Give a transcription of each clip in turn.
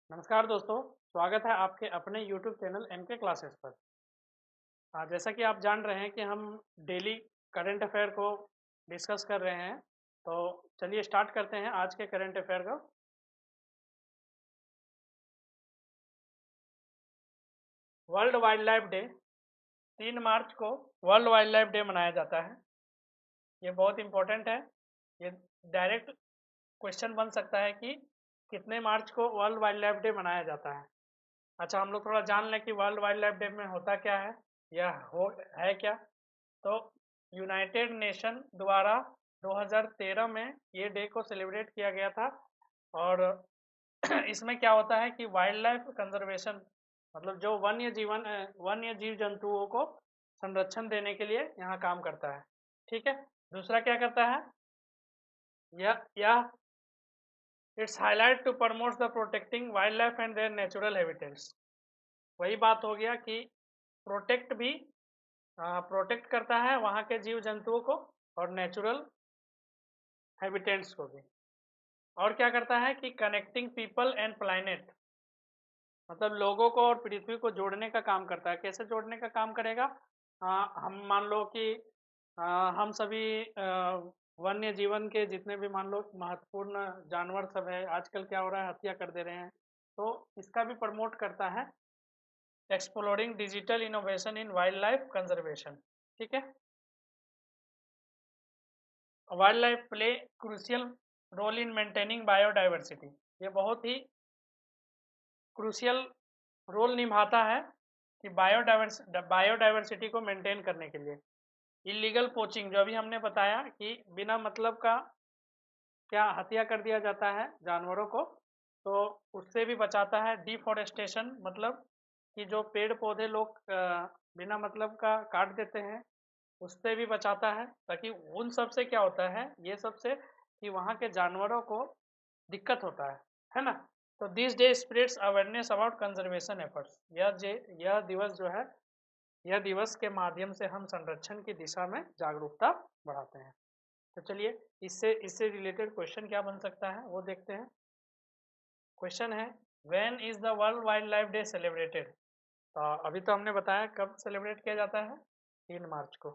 नमस्कार दोस्तों, स्वागत है आपके अपने YouTube चैनल एमके क्लासेस पर। जैसा कि आप जान रहे हैं कि हम डेली करंट अफेयर को डिस्कस कर रहे हैं, तो चलिए स्टार्ट करते हैं आज के करंट अफेयर को। वर्ल्ड वाइल्ड लाइफ डे 3 मार्च को वर्ल्ड वाइल्ड लाइफ डे मनाया जाता है। ये बहुत इम्पोर्टेंट है। ये डायरेक्ट क्वेश्चन बन सकता है कि कितने मार्च को वर्ल्ड वाइल्ड लाइफ डे मनाया जाता है। अच्छा, हम लोग थोड़ा जान लें कि वर्ल्ड वाइल्ड लाइफ डे में होता क्या है, यह हो है क्या। तो यूनाइटेड नेशन द्वारा 2013 में ये डे को सेलिब्रेट किया गया था। और इसमें क्या होता है कि वाइल्ड लाइफ कंजर्वेशन मतलब जो वन्य जीव जंतुओं को संरक्षण देने के लिए यहाँ काम करता है। ठीक है। दूसरा क्या करता है, यह it's highlight to promote the protecting wildlife and their natural habitats. वही बात हो गया कि प्रोटेक्ट भी प्रोटेक्ट करता है वहाँ के जीव जंतुओं को और नेचुरल हैबिटेट्स को भी। और क्या करता है कि कनेक्टिंग पीपल एंड प्लैनेट मतलब लोगों को और पृथ्वी को जोड़ने का काम करता है। कैसे जोड़ने का काम करेगा? हम मान लो कि हम सभी वन्य जीवन के जितने भी मान लो महत्वपूर्ण जानवर सब है, आजकल क्या हो रहा है, हत्या कर दे रहे हैं। तो इसका भी प्रमोट करता है exploring digital innovation in wildlife conservation. ठीक है। Wildlife play crucial role in maintaining biodiversity. ये बहुत ही क्रूशियल रोल निभाता है कि बायोडाइवर्सिटी को मेंटेन करने के लिए। इलीगल पोचिंग जो अभी हमने बताया कि बिना मतलब का क्या हत्या कर दिया जाता है जानवरों को, तो उससे भी बचाता है। डिफॉरेस्टेशन मतलब कि जो पेड़ पौधे लोग बिना मतलब का काट देते हैं, उससे भी बचाता है। ताकि उन सब से क्या होता है, ये सब से कि वहाँ के जानवरों को दिक्कत होता है ना। तो this day spreads awareness about conservation efforts. यह दिवस जो है, यह दिवस के माध्यम से हम संरक्षण की दिशा में जागरूकता बढ़ाते हैं। तो चलिए इससे इससे रिलेटेड क्वेश्चन क्या बन सकता है वो देखते हैं। क्वेश्चन है, when is the world wild life day celebrated? तो अभी तो हमने बताया कब सेलिब्रेट किया जाता है, 3 मार्च को।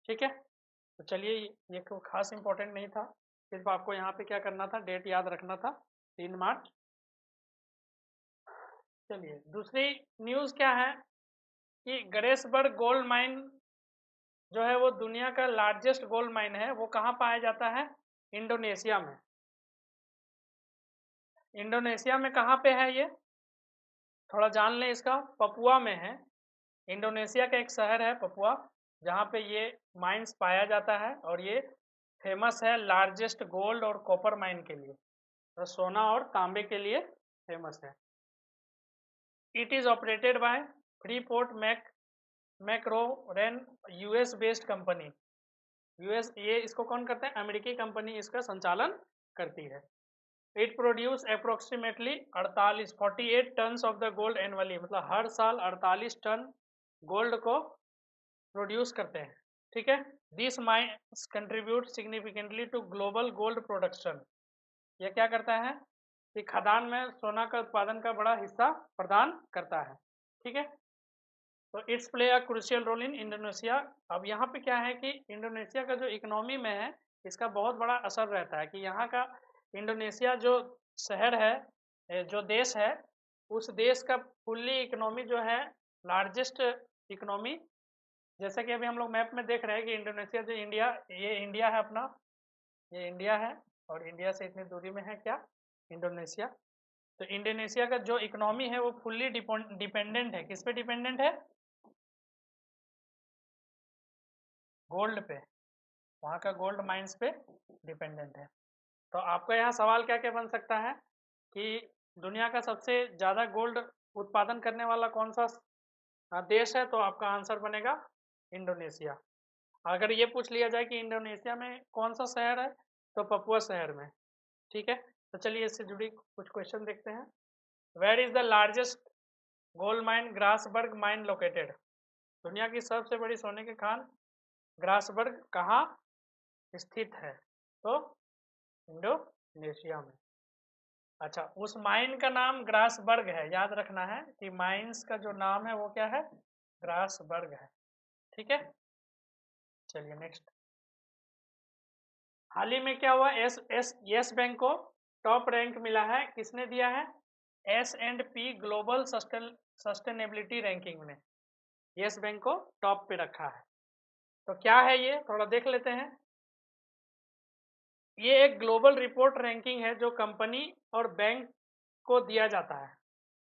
ठीक है। तो चलिए, ये कोई खास इंपॉर्टेंट नहीं था, सिर्फ आपको यहाँ पे क्या करना था, डेट याद रखना था, 3 मार्च। चलिए दूसरी न्यूज़ क्या है कि गरेसबर्ग गोल्ड माइन जो है वो दुनिया का लार्जेस्ट गोल्ड माइन है। वो कहाँ पाया जाता है? इंडोनेशिया में। इंडोनेशिया में कहाँ पे है ये, थोड़ा जान लें इसका। पपुआ में है। इंडोनेशिया का एक शहर है पपुआ, जहाँ पे ये माइंस पाया जाता है। और ये फेमस है लार्जेस्ट गोल्ड और कॉपर माइन के लिए, तो सोना और तांबे के लिए फेमस है। It is operated by Freeport McMoRan, US based company. US, ये इसको कौन करते हैं? अमेरिकी कंपनी इसका संचालन करती है। It produce approximately 48 tons of the gold annually, मतलब हर साल 48 टन गोल्ड को प्रोड्यूस करते हैं। ठीक है। This mines contribute significantly to global gold production. यह क्या करता है कि खदान में सोना का उत्पादन का बड़ा हिस्सा प्रदान करता है। ठीक है। तो it's play a crucial role in Indonesia. अब यहाँ पे क्या है कि इंडोनेशिया का जो इकोनॉमी में है, इसका बहुत बड़ा असर रहता है कि यहाँ का इंडोनेशिया जो शहर है, जो देश है, उस देश का फुल्ली इकोनॉमी जो है, लार्जेस्ट इकोनॉमी। जैसा कि अभी हम लोग मैप में देख रहे हैं कि इंडोनेशिया जो ये इंडिया है अपना, ये इंडिया है। और इंडिया से इतनी दूरी में है क्या? इंडोनेशिया। तो इंडोनेशिया का जो इकोनॉमी है वो फुल्ली डिपेंडेंट है। किस पे डिपेंडेंट है? गोल्ड पे, वहाँ का गोल्ड माइंस पे डिपेंडेंट है। तो आपका यहाँ सवाल क्या क्या बन सकता है कि दुनिया का सबसे ज़्यादा गोल्ड उत्पादन करने वाला कौन सा देश है? तो आपका आंसर बनेगा इंडोनेशिया। अगर ये पूछ लिया जाए कि इंडोनेशिया में कौन सा शहर है, तो पपुआ शहर में। ठीक है। तो चलिए इससे जुड़ी कुछ क्वेश्चन देखते हैं। Where is the largest gold mine Grasberg mine located? दुनिया की सबसे बड़ी सोने की खान ग्रासबर्ग कहाँ स्थित है? तो इंडोनेशिया में। अच्छा, उस माइन का नाम ग्रासबर्ग है, याद रखना है कि माइंस का जो नाम है वो क्या है, ग्रासबर्ग है। ठीक है, चलिए नेक्स्ट। हाल ही में क्या हुआ, यस बैंक को टॉप रैंक मिला है, किसने दिया है, S&P ग्लोबल सस्टेनेबिलिटी रैंकिंग ने यस बैंक को टॉप पे रखा है। तो क्या है ये, थोड़ा देख लेते हैं। ये एक ग्लोबल रिपोर्ट रैंकिंग है जो कंपनी और बैंक को दिया जाता है,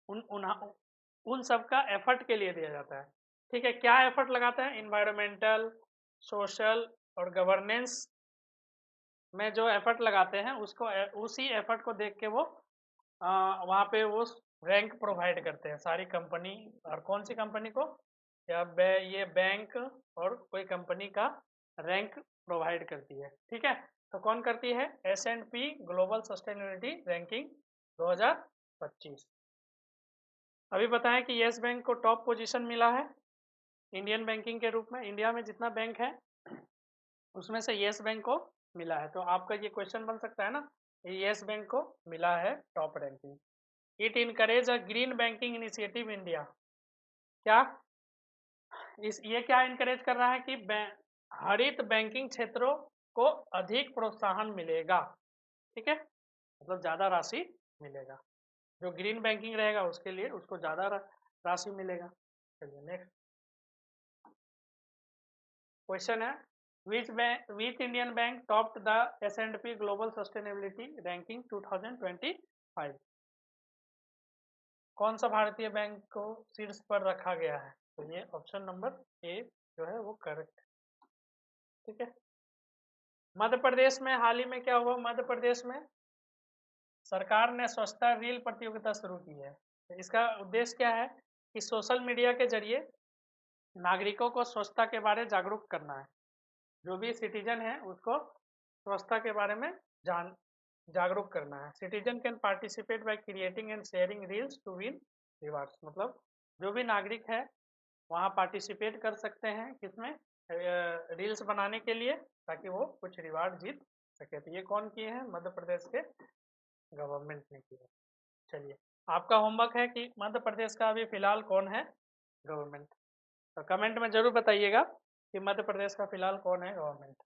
उन सब का एफर्ट के लिए दिया जाता है। ठीक है, क्या एफर्ट लगाता है, इन्वायरमेंटल, सोशल और गवर्नेंस में जो एफर्ट लगाते हैं उसको उसी एफर्ट को देख के वो वहाँ पे वो रैंक प्रोवाइड करते हैं सारी कंपनी। और कौन सी कंपनी को, या ये बैंक और कोई कंपनी का रैंक प्रोवाइड करती है। ठीक है, तो कौन करती है, S&P ग्लोबल सस्टेनेबिलिटी रैंकिंग 2025। अभी बताएं कि यस बैंक को टॉप पोजीशन मिला है इंडियन बैंकिंग के रूप में। इंडिया में जितना बैंक है उसमें से यस बैंक को मिला है। तो आपका ये क्वेश्चन बन सकता है ना, यस बैंक को मिला है top ranking. It encourage a green banking initiative India. क्या ये क्या इनकरेज कर रहा है कि हरित बैंकिंग क्षेत्रों को अधिक प्रोत्साहन मिलेगा। ठीक है, मतलब ज़्यादा राशि मिलेगा, जो ग्रीन बैंकिंग रहेगा उसके लिए उसको ज़्यादा राशि मिलेगा। चलिए नेक्स्ट क्वेश्चन है, which Indian bank topped the S&P global sustainability ranking 2025। कौन सा भारतीय बैंक को शीर्ष पर रखा गया है, तो ये ऑप्शन नंबर ए जो है वो करेक्ट है। ठीक है, मध्य प्रदेश में हाल ही में क्या हुआ, मध्य प्रदेश में सरकार ने स्वच्छता रील प्रतियोगिता शुरू की है। तो इसका उद्देश्य क्या है कि सोशल मीडिया के जरिए नागरिकों को स्वच्छता के बारे जागरूक करना है। जो भी सिटीजन है उसको स्वच्छता के बारे में जागरूक करना है। Citizen can participate by creating and sharing reels to win rewards. मतलब जो भी नागरिक है वहाँ पार्टिसिपेट कर सकते हैं किसमें, रील्स बनाने के लिए, ताकि वो कुछ रिवार्ड जीत सके। तो ये कौन किए हैं, मध्य प्रदेश के गवर्नमेंट ने किए। चलिए, आपका होमवर्क है कि मध्य प्रदेश का अभी फिलहाल कौन है गवर्नमेंट। तो कमेंट में जरूर बताइएगा कि मध्य प्रदेश का फिलहाल कौन है गवर्नमेंट।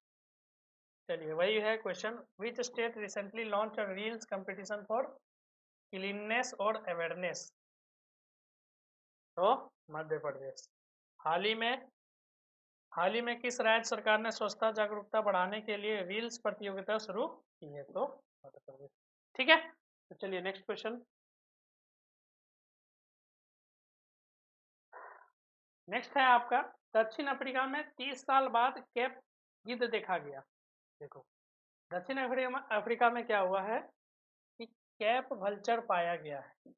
चलिए, वही है question, which state recently launch reels competition for cleanness और अवेयरनेस। तो मध्य प्रदेश। हाल ही में किस राज्य सरकार ने स्वच्छता जागरूकता बढ़ाने के लिए रील्स प्रतियोगिता शुरू की है, तो मध्य प्रदेश। ठीक है, तो चलिए नेक्स्ट क्वेश्चन। नेक्स्ट है आपका, दक्षिण अफ्रीका में 30 साल बाद कैप गिद्ध देखा गया। देखो, दक्षिण अफ्रीका में क्या हुआ है कि कैप वल्चर पाया गया है,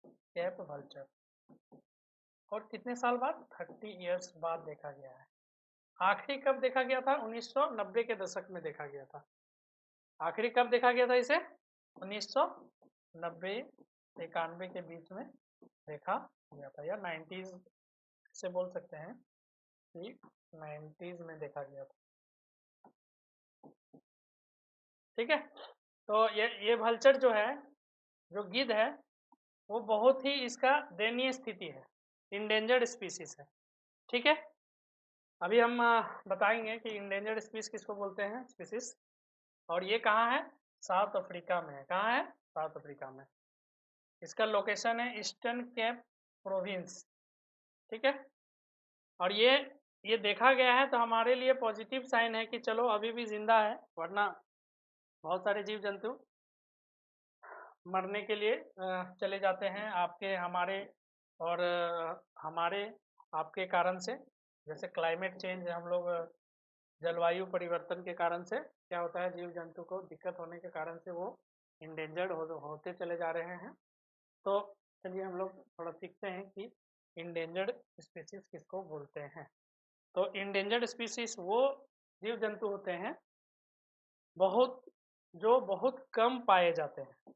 कैप वल्चर, और कितने साल बाद, 30 ईयर्स बाद देखा गया है। आखिरी कब देखा गया था, 1990 के दशक में देखा गया था। आखिरी कब देखा गया था इसे, 1990 91 के बीच में देखा गया था, या 90s से बोल सकते हैं कि 90s में देखा गया था। ठीक है, तो ये वल्चर जो है, जो गिद्ध है, वो बहुत ही इसका दयनीय स्थिति है, इंडेंजर्ड स्पीसीज है। ठीक है, अभी हम बताएंगे कि इंडेंजर्ड स्पीसीज किसको बोलते हैं, स्पीसीज। और ये कहाँ है, साउथ अफ्रीका में है। कहाँ है, साउथ अफ्रीका में। इसका लोकेशन है ईस्टर्न केप प्रोविंस। ठीक है, और ये देखा गया है तो हमारे लिए पॉजिटिव साइन है कि चलो अभी भी जिंदा है, वरना बहुत सारे जीव जंतु मरने के लिए चले जाते हैं आपके हमारे और हमारे आपके कारण से। जैसे क्लाइमेट चेंज, हम लोग जलवायु परिवर्तन के कारण से क्या होता है, जीव जंतु को दिक्कत होने के कारण से वो इंडेंजर्ड होते चले जा रहे हैं। तो चलिए हम लोग थोड़ा सीखते हैं कि इंडेंजर्ड स्पीसीज किसको बोलते हैं। तो इंडेंजर्ड स्पीसीज वो जीव जंतु होते हैं जो बहुत कम पाए जाते हैं।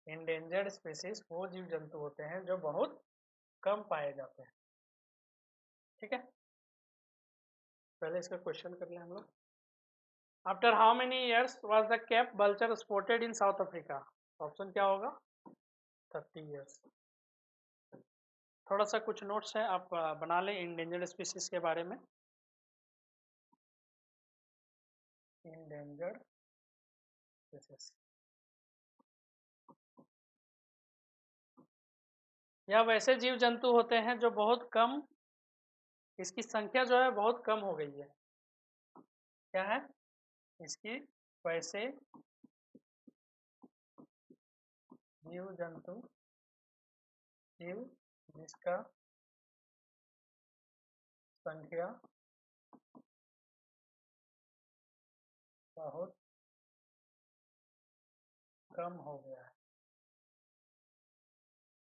इंडेंजर्ड स्पीसीज वो जीव जंतु होते हैं जो बहुत कम पाए जाते हैं। ठीक है, पहले इसका क्वेश्चन कर लें हम लोग। After how many years was the cap vulture spotted in south Africa? Option क्या होगा? 30 ईयर्स। थोड़ा सा कुछ नोट्स है, आप बना लें इंडेंजर्ड स्पीसीज के बारे में। इंडेंजर्ड स्पीसीज या वैसे जीव जंतु होते हैं जो बहुत कम, इसकी संख्या जो है बहुत कम हो गई है। क्या है इसकी? वैसे जीव जंतु, जीव जिसका संख्या बहुत कम हो गया है,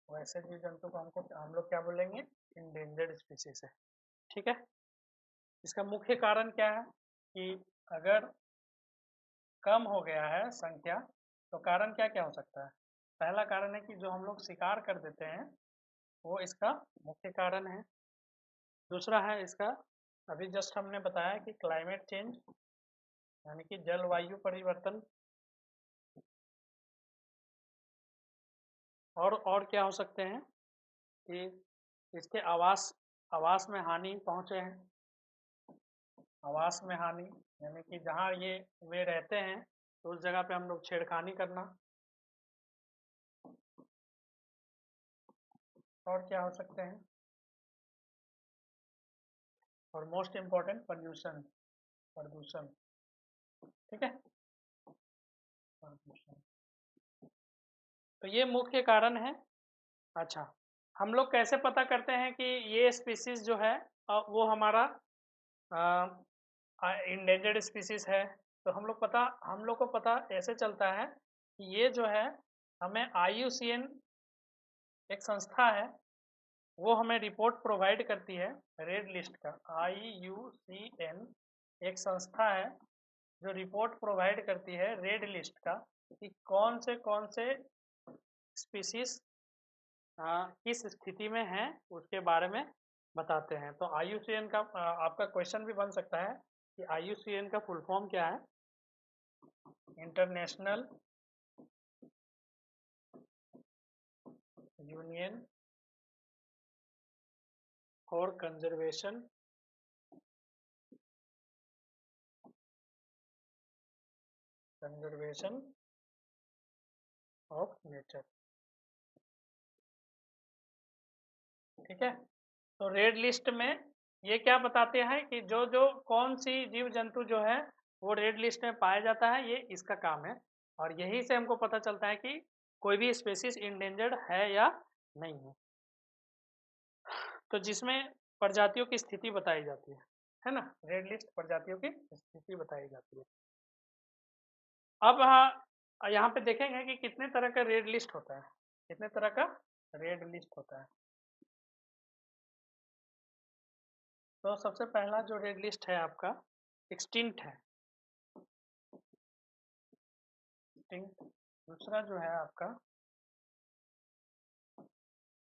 वैसे जीव जंतु को हम लोग क्या बोलेंगे? इंडेंजर्ड स्पीसीज है। ठीक है। इसका मुख्य कारण क्या है कि अगर कम हो गया है संख्या, तो कारण क्या क्या हो सकता है? पहला कारण है कि जो हम लोग शिकार कर देते हैं वो इसका मुख्य कारण है। दूसरा है इसका, अभी जस्ट हमने बताया कि क्लाइमेट चेंज यानी कि जलवायु परिवर्तन। और क्या हो सकते हैं कि इसके आवास आवास में हानि पहुंचे हैं। आवास में हानि यानी कि जहाँ ये वे रहते हैं तो उस जगह पे हम लोग छेड़खानी करना। और क्या हो सकते हैं? और मोस्ट इम्पोर्टेंट प्रदूषण। प्रदूषण, ठीक है, प्रदूषण। तो ये मुख्य कारण है। अच्छा, हम लोग कैसे पता करते हैं कि ये स्पीसीज जो है वो हमारा इंडेंजर्ड स्पीसीज है? तो हम लोग को पता ऐसे चलता है कि ये जो है हमें IUCN एक संस्था है, वो हमें रिपोर्ट प्रोवाइड करती है रेड लिस्ट का। IUCN एक संस्था है जो रिपोर्ट प्रोवाइड करती है रेड लिस्ट का कि कौन से स्पीसीज किस स्थिति में हैं उसके बारे में बताते हैं। तो IUCN का आपका क्वेश्चन भी बन सकता है कि IUCN का फुल फॉर्म क्या है? International union for conservation of nature. ठीक है। तो रेड लिस्ट में ये क्या बताते हैं कि जो जो कौन सी जीव जंतु जो है वो रेड लिस्ट में पाया जाता है, ये इसका काम है। और यही से हमको पता चलता है कि कोई भी स्पेसीज इंडेंजर्ड है या नहीं है। तो जिसमें प्रजातियों की स्थिति बताई जाती है ना? रेड लिस्ट प्रजातियों की स्थिति बताई जाती है। अब यहाँ पे देखेंगे कि कितने तरह का रेड लिस्ट होता है। कितने तरह का रेड लिस्ट होता है? तो सबसे पहला जो रेड लिस्ट है आपका एक्सटिंक्ट है। एक्सटिंक्ट। दूसरा जो है आपका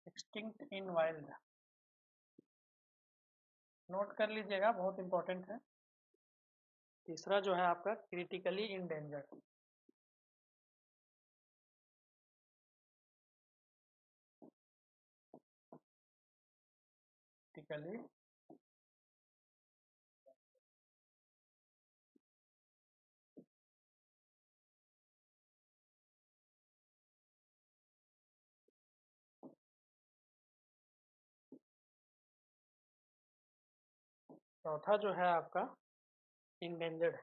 एक्सटिंक्ट इन वाइल्ड। नोट कर लीजिएगा, बहुत इंपॉर्टेंट है। तीसरा जो है आपका क्रिटिकली इंडेंजर्ड। क्रिटिकली। चौथा जो है आपका इंडेंजर्ड है।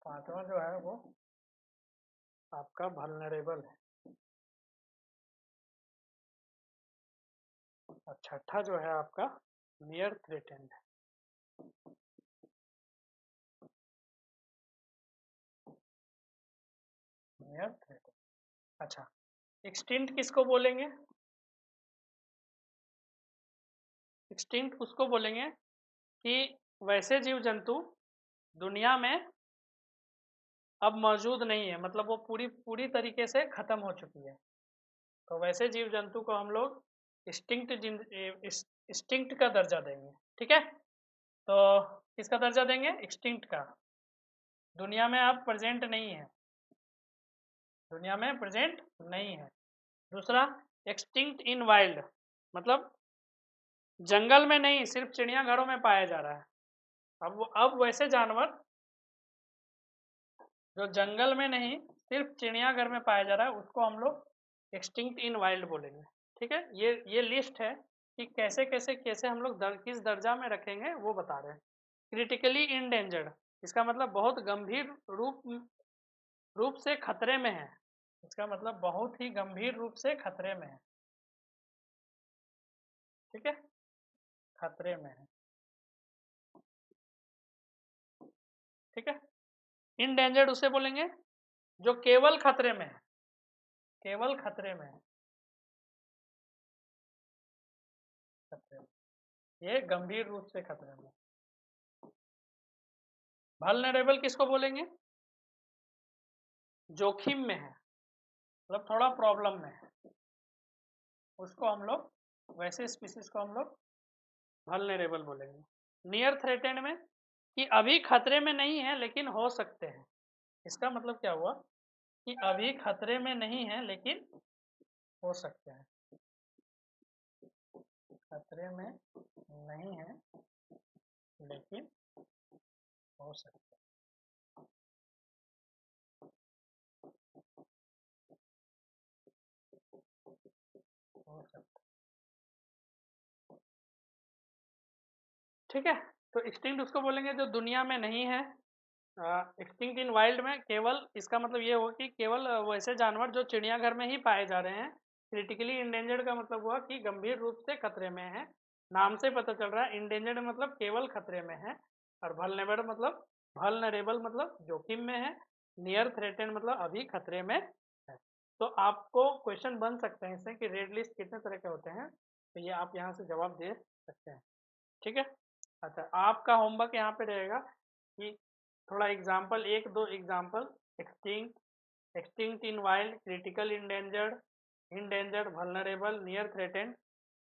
पांचवा जो है वो आपका वल्नरेबल है। और छठा जो है आपका नियर थ्रेटेंड है। Near threatened. अच्छा, एक्सटिंक्ट किसको बोलेंगे? एक्सटिंक्ट उसको बोलेंगे कि वैसे जीव जंतु दुनिया में अब मौजूद नहीं है, मतलब वो पूरी पूरी तरीके से खत्म हो चुकी है। तो वैसे जीव जंतु को हम लोग एक्सटिंक्ट का दर्जा देंगे, ठीक है। तो किसका दर्जा देंगे? एक्सटिंक्ट का। दुनिया में अब प्रेजेंट नहीं है, दुनिया में प्रेजेंट नहीं है। दूसरा, एक्सटिंक्ट इन वाइल्ड, मतलब जंगल में नहीं, सिर्फ चिड़ियाघरों में पाया जा रहा है। अब वैसे जानवर जो जंगल में नहीं, सिर्फ चिड़ियाघर में पाया जा रहा है, उसको हम लोग एक्सटिंक्ट इन वाइल्ड बोलेंगे, ठीक है। ये लिस्ट है कि कैसे कैसे कैसे हम लोग किस दर्जा में रखेंगे वो बता रहे हैं। क्रिटिकली इंडेंजर्ड, इसका मतलब बहुत गंभीर रूप से खतरे में है, इसका मतलब बहुत ही गंभीर रूप से खतरे में है, ठीक है, खतरे में है, ठीक है। इंडेंजर्ड उसे बोलेंगे जो केवल खतरे में है, केवल खतरे में है, खतरे में, ये गंभीर रूप से खतरे में। वल्नरेबल किसको बोलेंगे? जोखिम में है, मतलब थोड़ा प्रॉब्लम में है, उसको हम लोग, वैसे स्पीसीज को हम लोग वल्नरेबल बोलेंगे। नियर थ्रेटेंड में कि अभी खतरे में नहीं है लेकिन हो सकते हैं, इसका मतलब क्या हुआ कि अभी खतरे में नहीं है लेकिन हो सकते हैं, खतरे में नहीं है लेकिन हो सकते हैं, हो सकते हैं, ठीक है। तो एक्सटिंक्ट उसको बोलेंगे जो दुनिया में नहीं है। एक्सटिंक्ट इन वाइल्ड में केवल, इसका मतलब ये हुआ कि केवल वैसे जानवर जो चिड़ियाघर में ही पाए जा रहे हैं। क्रिटिकली इंडेंजर्ड का मतलब हुआ कि गंभीर रूप से खतरे में है, नाम से पता चल रहा है। इंडेंजर्ड मतलब केवल खतरे में है, और वल्नरेबल मतलब जोखिम में है। नियर थ्रेटेंड मतलब अभी खतरे में है। तो आपको क्वेश्चन बन सकते हैं इससे कि रेड लिस्ट कितने तरह के होते हैं, तो ये आप यहाँ से जवाब दे सकते हैं, ठीक है। अच्छा, आपका होमवर्क यहाँ पे रहेगा कि थोड़ा एग्जाम्पल, एक दो एग्जाम्पल, एक्सटिंक्ट इन wild, critical endangered, endangered, vulnerable, near threatened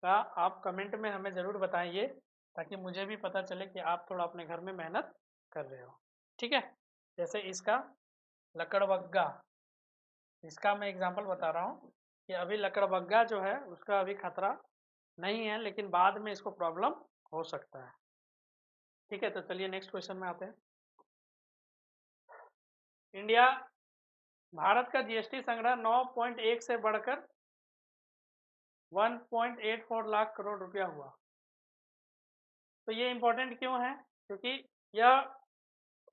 का आप कमेंट में हमें ज़रूर बताइए, ताकि मुझे भी पता चले कि आप थोड़ा अपने घर में मेहनत कर रहे हो, ठीक है। जैसे इसका लकड़बग्गा, इसका मैं एग्जाम्पल बता रहा हूँ कि अभी लकड़बग्गा जो है उसका अभी खतरा नहीं है, लेकिन बाद में इसको प्रॉब्लम हो सकता है, ठीक है। तो चलिए नेक्स्ट क्वेश्चन में आते हैं। इंडिया, भारत का जीएसटी संग्रह 9.1 से बढ़कर 1.84 लाख करोड़ रुपया हुआ। तो ये इम्पोर्टेंट क्यों है? क्योंकि यह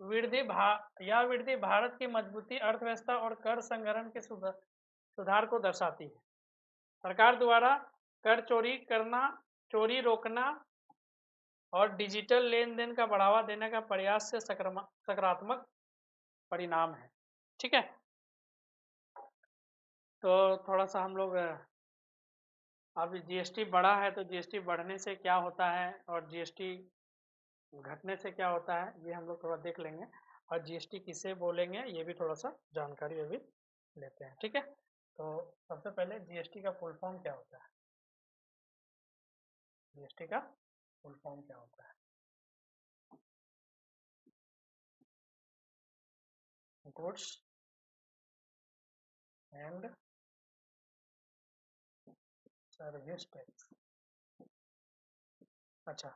यह वृद्धि भारत की मजबूती, अर्थव्यवस्था और कर संग्रहण के सुधार को दर्शाती है। सरकार द्वारा कर चोरी करना, चोरी रोकना और डिजिटल लेन देन का बढ़ावा देने का प्रयास से सकारात्मक परिणाम है, ठीक है। तो थोड़ा सा हम लोग, अब जीएसटी बढ़ा है तो जीएसटी बढ़ने से क्या होता है और जीएसटी घटने से क्या होता है, ये हम लोग थोड़ा देख लेंगे। और जीएसटी किसे बोलेंगे ये भी थोड़ा सा जानकारी अभी लेते हैं, ठीक है। तो सबसे पहले जीएसटी का फुल फॉर्म क्या होता है? जीएसटी का फुल फॉर्म क्या होता है? Goods and service tax. अच्छा,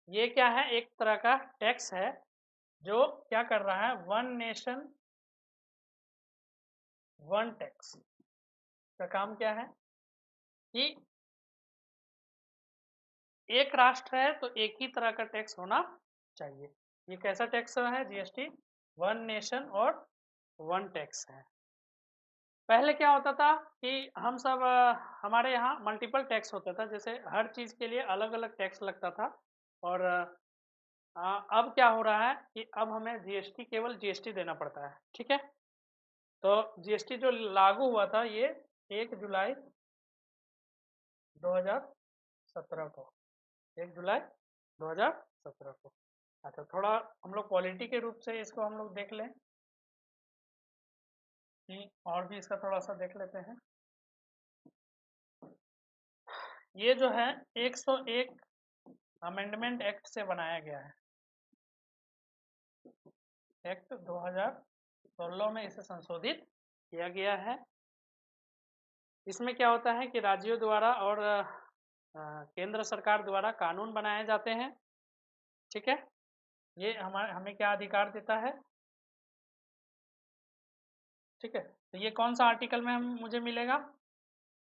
ये क्या है? एक तरह का टैक्स है जो क्या कर रहा है, वन नेशन वन टैक्स का काम क्या है कि एक राष्ट्र है तो एक ही तरह का टैक्स होना चाहिए। ये कैसा टैक्स है? जीएसटी वन नेशन और वन टैक्स है। पहले क्या होता था कि हम सब हमारे यहाँ मल्टीपल टैक्स होता था, जैसे हर चीज़ के लिए अलग अलग टैक्स लगता था। और अब क्या हो रहा है कि अब हमें जीएसटी, केवल जीएसटी देना पड़ता है, ठीक है। तो जीएसटी जो लागू हुआ था ये 1 जुलाई 2017 को, 1 जुलाई 2017 को। अच्छा, थोड़ा हम लोग पॉलिटी के रूप से इसको हम लोग देख लें कि और भी इसका थोड़ा सा देख लेते हैं ये जो है 101 अमेंडमेंट एक्ट से बनाया गया है। एक्ट 2016 में इसे संशोधित किया गया है। इसमें क्या होता है कि राज्यों द्वारा और केंद्र सरकार द्वारा कानून बनाए जाते हैं। ठीक है, ये हमें क्या अधिकार देता है। ठीक है, तो ये कौन सा आर्टिकल में मुझे मिलेगा,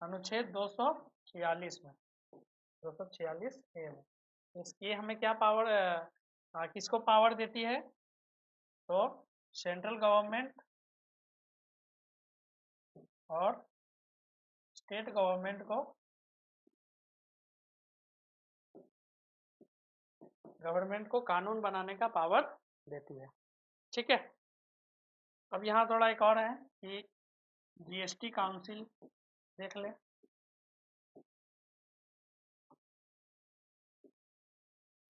अनुच्छेद 246 में, 246 ए में। ये हमें क्या पावर, किसको पावर देती है, तो सेंट्रल गवर्नमेंट और स्टेट गवर्नमेंट को कानून बनाने का पावर देती है। ठीक है, अब यहाँ थोड़ा एक और है कि जीएसटी काउंसिल देख ले।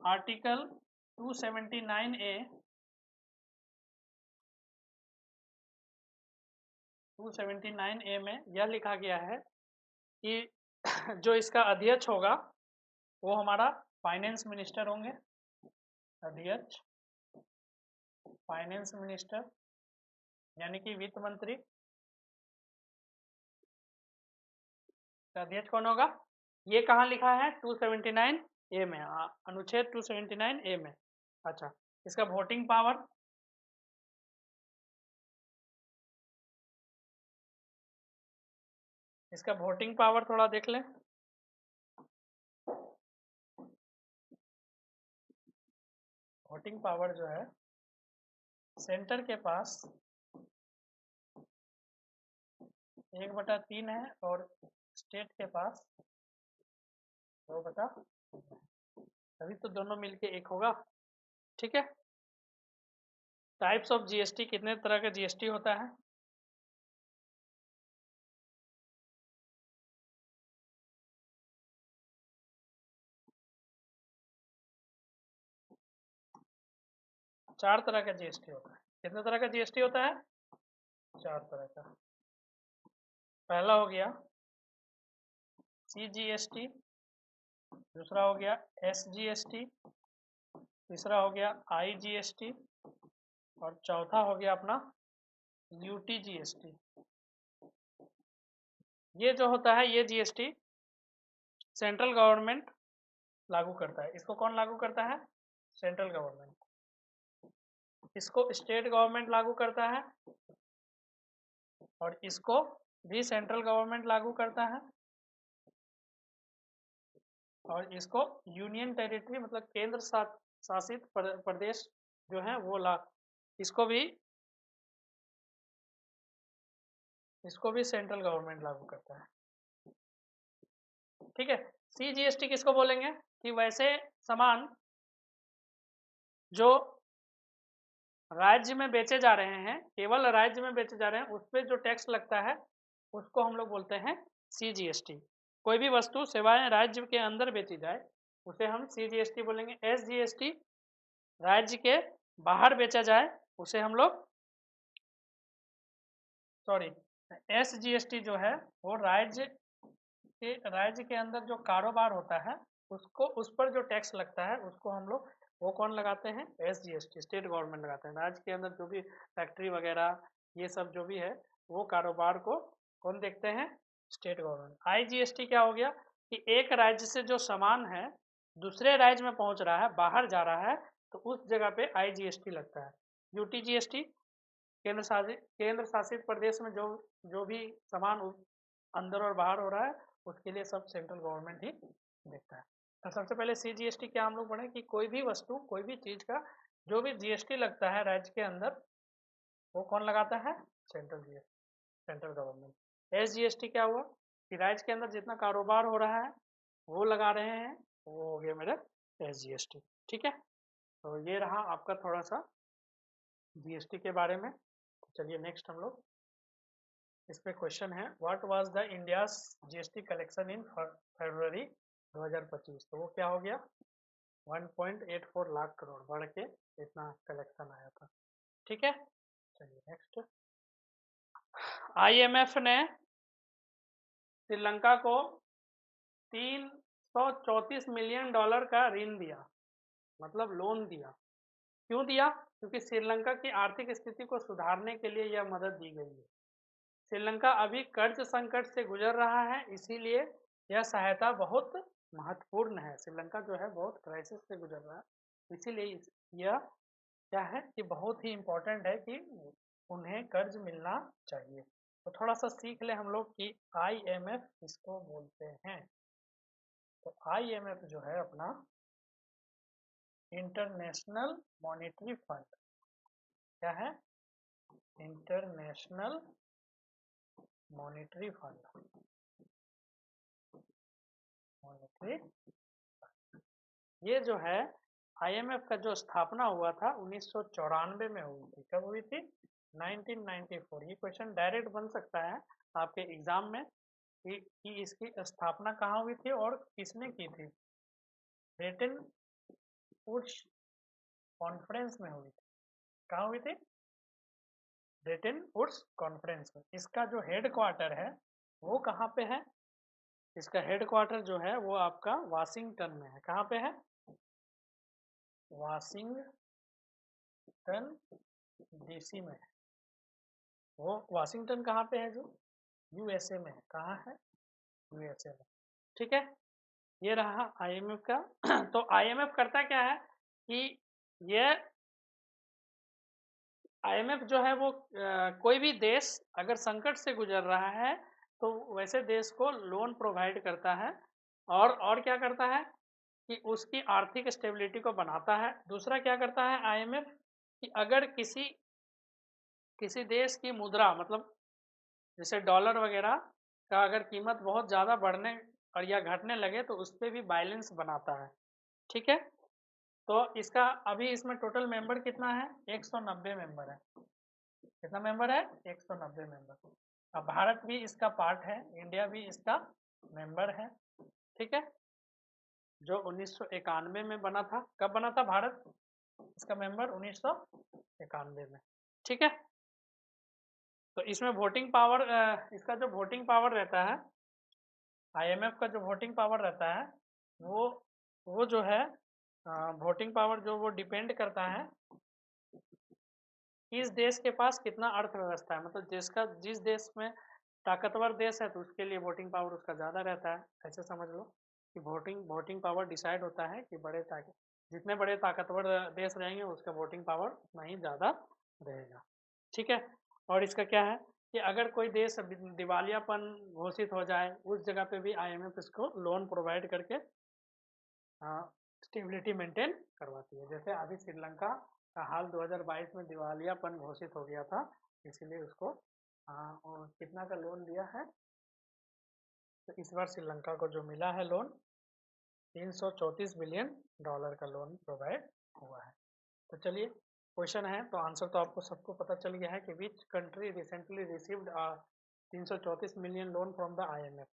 आर्टिकल 279A 279A में यह लिखा गया है कि जो इसका अध्यक्ष होगा वो हमारा फाइनेंस मिनिस्टर होंगे। अध्यक्ष फाइनेंस मिनिस्टर यानी कि वित्त मंत्री का अध्यक्ष कौन होगा, ये कहाँ लिखा है 279A में, अनुच्छेद 279A में। अच्छा, इसका वोटिंग पावर, इसका वोटिंग पावर थोड़ा देख लें। वोटिंग पावर जो है सेंटर के पास 1/3 है और स्टेट के पास 2/3, तभी तो दोनों मिलके एक होगा। ठीक है, टाइप्स ऑफ जीएसटी, कितने तरह का जीएसटी होता है, चार तरह का जीएसटी होता है। कितने तरह का जीएसटी होता है, 4 तरह का। पहला हो गया सीजीएसटी, दूसरा हो गया एसजीएसटी, तीसरा हो गया आईजीएसटी और चौथा हो गया अपना यूटीजीएसटी। ये जो होता है ये जीएसटी सेंट्रल गवर्नमेंट लागू करता है। इसको कौन लागू करता है, सेंट्रल गवर्नमेंट। इसको स्टेट गवर्नमेंट लागू करता है और इसको भी सेंट्रल गवर्नमेंट लागू करता है और इसको यूनियन टेरिटरी मतलब केंद्र शासित प्रदेश जो है वो इसको भी सेंट्रल गवर्नमेंट लागू करता है। ठीक है, सीजीएसटी किसको बोलेंगे कि वैसे सामान जो राज्य में बेचे जा रहे हैं, केवल राज्य में बेचे जा रहे हैं, उस पर जो टैक्स लगता है उसको हम लोग बोलते हैं सीजीएसटी। कोई भी वस्तु सेवाएं राज्य के अंदर बेची जाए उसे हम सीजीएसटी बोलेंगे। एसजीएसटी राज्य के बाहर बेचा जाए उसे हम लोग एसजीएसटी जो है वो राज्य के अंदर जो कारोबार होता है उसको, उस पर जो टैक्स लगता है उसको हम लोग, वो कौन लगाते हैं, एसजीएसटी, स्टेट गवर्नमेंट लगाते हैं। राज्य के अंदर जो भी फैक्ट्री वगैरह ये सब जो भी है वो कारोबार को कौन देखते हैं, स्टेट गवर्नमेंट। आईजीएसटी क्या हो गया कि एक राज्य से जो सामान है दूसरे राज्य में पहुंच रहा है, बाहर जा रहा है, तो उस जगह पे आईजीएसटी लगता है। यूटीजीएसटी केंद्र शासित प्रदेश में जो भी सामान अंदर और बाहर हो रहा है उसके लिए सब सेंट्रल गवर्नमेंट ही देखता है। तो सबसे पहले सीजीएसटी क्या हम लोग पढ़े कि कोई भी वस्तु, कोई भी चीज का जो भी जीएसटी लगता है राज्य के अंदर वो कौन लगाता है, सेंट्रल गवर्नमेंट। एसजीएसटी क्या हुआ कि राज्य के अंदर जितना कारोबार हो रहा है वो लगा रहे हैं, वो हो गया मेरा एसजीएसटी। ठीक है, तो ये रहा आपका थोड़ा सा जीएसटी के बारे में। चलिए नेक्स्ट हम लोग, इस पे क्वेश्चन है what was the India's GST collection in February 2025। तो वो क्या हो गया 1.84 लाख करोड़, बढ़ के इतना कलेक्शन आया था। ठीक है, चलिए नेक्स्ट। आईएमएफ ने श्रीलंका को $134 मिलियन का ऋण दिया, मतलब लोन दिया। क्यों दिया? क्योंकि श्रीलंका की आर्थिक स्थिति को सुधारने के लिए यह मदद दी गई है। श्रीलंका अभी कर्ज संकट से गुजर रहा है, इसीलिए यह सहायता बहुत महत्वपूर्ण है। श्रीलंका जो है बहुत क्राइसिस से गुजर रहा है, इसीलिए यह क्या है कि बहुत ही इम्पोर्टेंट है कि उन्हें कर्ज मिलना चाहिए। तो थोड़ा सा सीख ले हम लोग कि IMF इसको बोलते हैं। तो IMF जो है अपना इंटरनेशनल मॉनेटरी फंड, क्या है? International monetary fund, monetary. ये जो है IMF का जो स्थापना हुआ था 1994 में हुई थी। कब हुई थी? 1994। ये क्वेश्चन डायरेक्ट बन सकता है आपके एग्जाम में कि इसकी स्थापना कहाँ हुई थी और किसने की थी। ब्रेटन वुड्स कॉन्फ्रेंस में हुई थी। कहाँ हुई थी? ब्रेटन वुड्स कॉन्फ्रेंस में। इसका जो हेड क्वार्टर है वो कहाँ पे है? इसका हेड क्वार्टर जो है वो आपका वाशिंगटन में है। कहाँ पे है? वाशिंगटन DC में है। वो वाशिंगटन कहाँ पे है? जो USA में है। कहाँ है? USA में। ठीक है, ये रहा IMF का। तो IMF करता क्या है कि ये IMF जो है वो कोई भी देश अगर संकट से गुजर रहा है तो वैसे देश को लोन प्रोवाइड करता है और क्या करता है कि उसकी आर्थिक स्टेबिलिटी को बनाता है। दूसरा क्या करता है IMF कि अगर किसी देश की मुद्रा, मतलब जैसे डॉलर वगैरह का अगर कीमत बहुत ज़्यादा बढ़ने और या घटने लगे तो उस पर भी बैलेंस बनाता है। ठीक है, तो इसका अभी इसमें टोटल मेंबर कितना है? 190 मेंबर है। कितना मेंबर है? 190 मेंबर। अब भारत भी इसका पार्ट है, इंडिया भी इसका मेंबर है। ठीक है, जो 1991 में बना था। कब बना था भारत इसका मेंबर? 1991 में। ठीक है, तो इसमें वोटिंग पावर, इसका जो वोटिंग पावर रहता है, IMF का जो वोटिंग पावर रहता है वो जो है वोटिंग पावर जो वो डिपेंड करता है इस देश के पास कितना अर्थव्यवस्था है। मतलब जिस देश में ताकतवर देश है तो उसके लिए वोटिंग पावर उसका ज़्यादा रहता है। ऐसे समझ लो कि वोटिंग पावर डिसाइड होता है कि जितने बड़े ताकतवर देश रहेंगे उसका वोटिंग पावर उतना ही ज़्यादा रहेगा। ठीक है, और इसका क्या है कि अगर कोई देश दिवालियापन घोषित हो जाए उस जगह पे भी IMF इसको लोन प्रोवाइड करके स्टेबिलिटी मेंटेन करवाती है। जैसे अभी श्रीलंका का हाल 2022 में दिवालियापन घोषित हो गया था, इसीलिए उसको कितना का लोन दिया है? तो इस बार श्रीलंका को जो मिला है लोन $334 बिलियन का लोन प्रोवाइड हुआ है। तो चलिए क्वेश्चन है, तो आंसर तो आपको सबको पता चल गया है कि which country recently received 334 million loan from the IMF।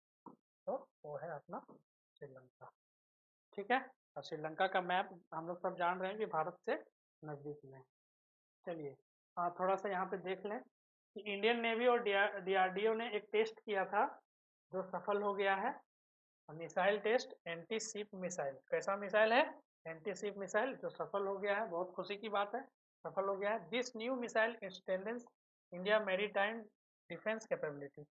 तो वो है अपना श्रीलंका। ठीक है, और श्रीलंका का मैप हम लोग सब जान रहे हैं कि भारत से नज़दीक में। चलिए थोड़ा सा यहाँ पे देख लें कि इंडियन नेवी और DRDO ने एक टेस्ट किया था जो सफल हो गया है। Missile test, anti ship missile. कैसा मिसाइल है? एंटी शिप मिसाइल, जो सफल हो गया है। बहुत खुशी की बात है, सफल हो गया है। This new missile strengthens India maritime defence capability.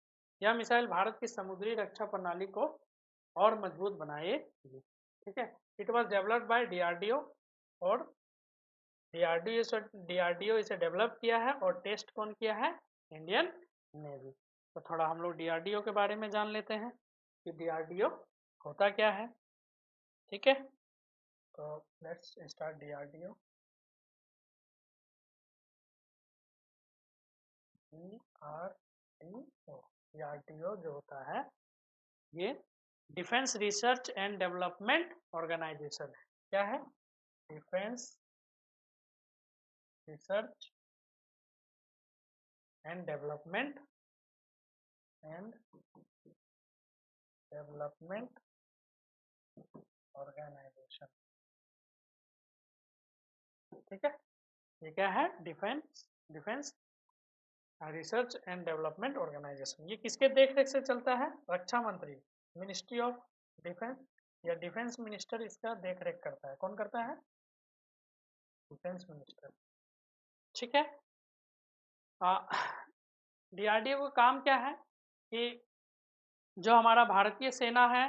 यह मिसाइल भारत की समुद्री रक्षा प्रणाली को और मजबूत बनाएगी। ठीक है, it was developed by DRDO और DRDO इसे डेवलप किया है और टेस्ट कौन किया है? Indian navy. तो थोड़ा हम लोग DRDO के बारे में जान लेते हैं कि DRDO होता क्या है। ठीक है, तो लेट्स स्टार्ट DRDO। DRDO जो होता है ये defence research and development organisation है। क्या है? Defence research and development organisation. ठीक है, ये क्या है? Defence research and development organisation. ये किसके देख रेख से चलता है? रक्षा मंत्री, मिनिस्ट्री ऑफ डिफेंस। या डिफेंस मिनिस्टर इसका देख रेख करता है। कौन करता है? Defence minister. ठीक है। डीआरडीओ का काम क्या है कि जो हमारा भारतीय सेना है,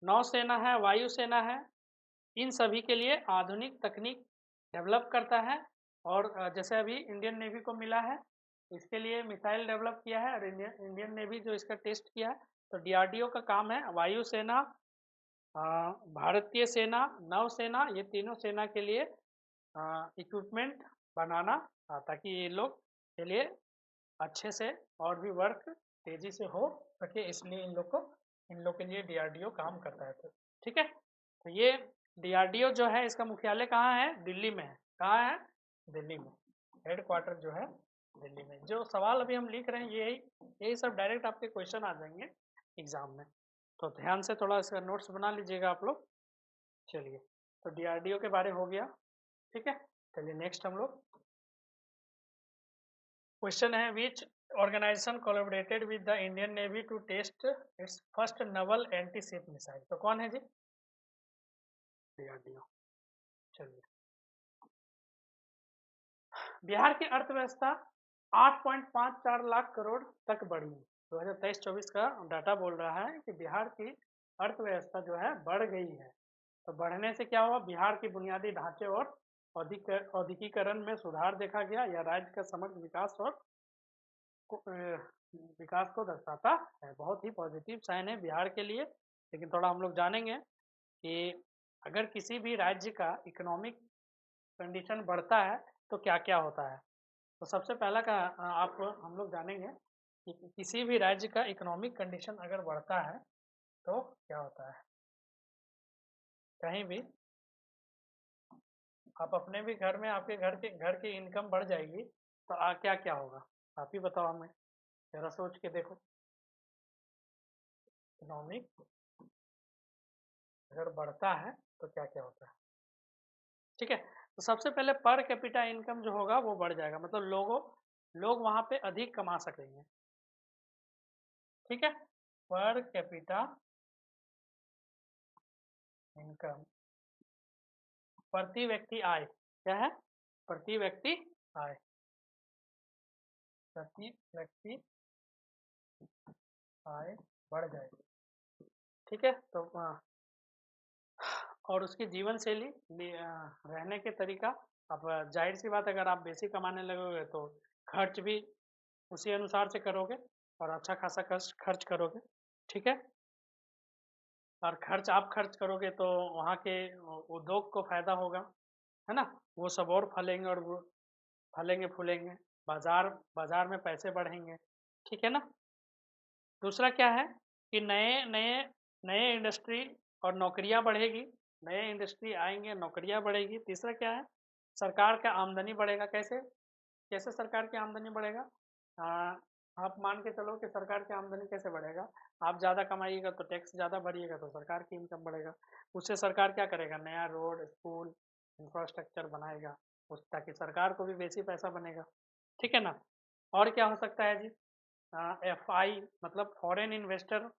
नौसेना है, वायुसेना है, इन सभी के लिए आधुनिक तकनीक डेवलप करता है। और जैसे अभी इंडियन नेवी को मिला है, इसके लिए मिसाइल डेवलप किया है, और इंडियन नेवी जो इसका टेस्ट किया है। तो डीआरडीओ का काम है वायुसेना, भारतीय सेना, नौसेना, ये तीनों सेना के लिए इक्विपमेंट बनाना, ताकि ये लोग के लिए अच्छे से और भी वर्क तेजी से हो सके, इसलिए इन लोग के लिए डीआरडीओ काम करता है। तो ठीक है। तो ये डीआरडीओ जो है इसका मुख्यालय कहाँ है? दिल्ली में है। कहाँ है? दिल्ली में। हेड क्वार्टर जो है दिल्ली में। जो सवाल अभी हम लिख रहे हैं यही यही सब डायरेक्ट आपके क्वेश्चन आ जाएंगे एग्जाम में, तो ध्यान से थोड़ा इसका नोट्स बना लीजिएगा आप लोग। चलिए, तो डीआरडीओ के बारे हो गया। ठीक है। चलिए नेक्स्ट हम लोग क्वेश्चन है, which organisation collaborated with the Indian Navy to test its first naval anti ship missile. तो कौन है जी? डीआरडीओ। चलिए, बिहार की अर्थव्यवस्था 8.54 लाख करोड़ तक बढ़ी। 2023-24 का डाटा बोल रहा है कि बिहार की अर्थव्यवस्था जो है बढ़ गई है। तो बढ़ने से क्या हुआ? बिहार की बुनियादी ढांचे और औद्योगिकीकरण में सुधार देखा गया। यह राज्य का समग्र विकास को दर्शाता है। बहुत ही पॉजिटिव साइन है बिहार के लिए। लेकिन थोड़ा हम लोग जानेंगे कि अगर किसी भी राज्य का इकोनॉमिक कंडीशन बढ़ता है तो क्या क्या होता है। तो सबसे पहला का आप हम लोग जानेंगे कि किसी भी राज्य का इकोनॉमिक कंडीशन अगर बढ़ता है तो क्या होता है। कहीं भी आप अपने भी घर में, आपके घर की इनकम बढ़ जाएगी तो क्या क्या होगा, आप ही बताओ हमें, जरा सोच के देखो। इकोनॉमिक अगर बढ़ता है तो क्या क्या होता है। ठीक है। तो सबसे पहले पर कैपिटा इनकम जो होगा वो बढ़ जाएगा, मतलब लोग वहां पे अधिक कमा सकेंगे। ठीक है। पर कैपिटा इनकम, प्रति व्यक्ति आय, क्या है? प्रति व्यक्ति आय, प्रति व्यक्ति आय बढ़ जाएगी। ठीक है। तो और उसकी जीवन शैली, रहने के तरीका। अब जाहिर सी बात, अगर आप बेसी कमाने लगोगे तो खर्च भी उसी अनुसार से करोगे और अच्छा खासा खर्च करोगे। ठीक है। और आप खर्च करोगे तो वहाँ के उद्योग को फायदा होगा, है ना? वो सब और फलेंगे और वो फलेंगे फूलेंगे, बाजार बाजार में पैसे बढ़ेंगे। ठीक है ना? दूसरा क्या है कि नए नए नए इंडस्ट्री और नौकरियां बढ़ेगी। नए इंडस्ट्री आएंगे, नौकरियां बढ़ेगी। तीसरा क्या है? सरकार का आमदनी बढ़ेगा। कैसे कैसे सरकार की आमदनी बढ़ेगा? आ, आप मान के चलो कि सरकार की आमदनी कैसे बढ़ेगा? आप ज़्यादा कमाइएगा तो टैक्स ज़्यादा भरिएगा तो सरकार की इनकम बढ़ेगा। उससे सरकार क्या करेगा? नया रोड, स्कूल, इंफ्रास्ट्रक्चर बनाएगा, उस ताकि सरकार को भी बेसी पैसा बनेगा। ठीक है ना? और क्या हो सकता है जी? FI मतलब फॉरेन इन्वेस्टर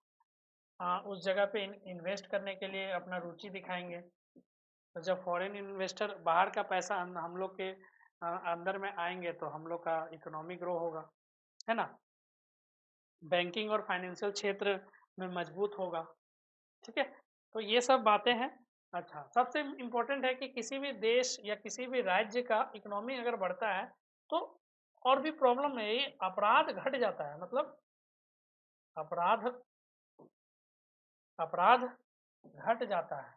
उस जगह पे इन्वेस्ट करने के लिए अपना रुचि दिखाएंगे। तो जब फॉरेन इन्वेस्टर बाहर का पैसा हम लोग के अंदर में आएंगे तो हम लोग का इकोनॉमी ग्रो होगा, है ना? बैंकिंग और फाइनेंशियल क्षेत्र में मजबूत होगा। ठीक है। तो ये सब बातें हैं। अच्छा, सबसे इम्पोर्टेंट है कि किसी भी देश या किसी भी राज्य का इकोनॉमी अगर बढ़ता है तो और भी प्रॉब्लम है, ये अपराध घट जाता है। मतलब अपराध अपराध घट जाता है,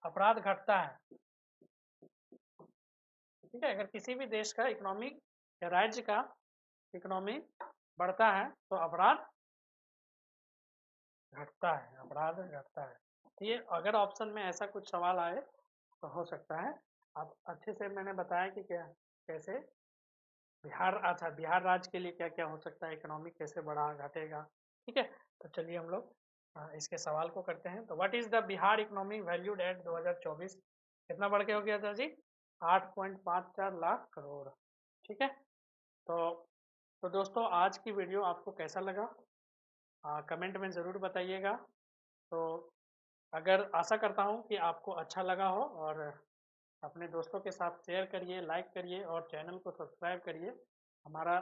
अपराध घटता है। ठीक है। अगर किसी भी देश का इकोनॉमी या राज्य का इकोनॉमी बढ़ता है तो अपराध घटता है, अपराध घटता है। तो ये अगर ऑप्शन में ऐसा कुछ सवाल आए तो हो सकता है। आप अच्छे से मैंने बताया कि क्या कैसे बिहार राज्य के लिए क्या क्या हो सकता है, इकोनॉमी कैसे बढ़ा घटेगा। ठीक है। तो चलिए हम लोग इसके सवाल को करते हैं। तो what is the Bihar economy valued at 2024? कितना बढ़ के हो गया था जी? 8.54 लाख करोड़। ठीक है। तो दोस्तों, आज की वीडियो आपको कैसा लगा कमेंट में ज़रूर बताइएगा। तो अगर आशा करता हूँ कि आपको अच्छा लगा हो, और अपने दोस्तों के साथ शेयर करिए, लाइक करिए और चैनल को सब्सक्राइब करिए। हमारा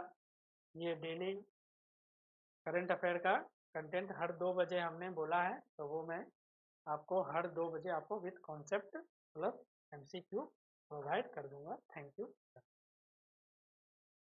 ये डेली करंट अफेयर का कंटेंट हर 2 बजे हमने बोला है, तो वो मैं आपको हर 2 बजे आपको with concept plus MCQ provide कर दूंगा। Thank you.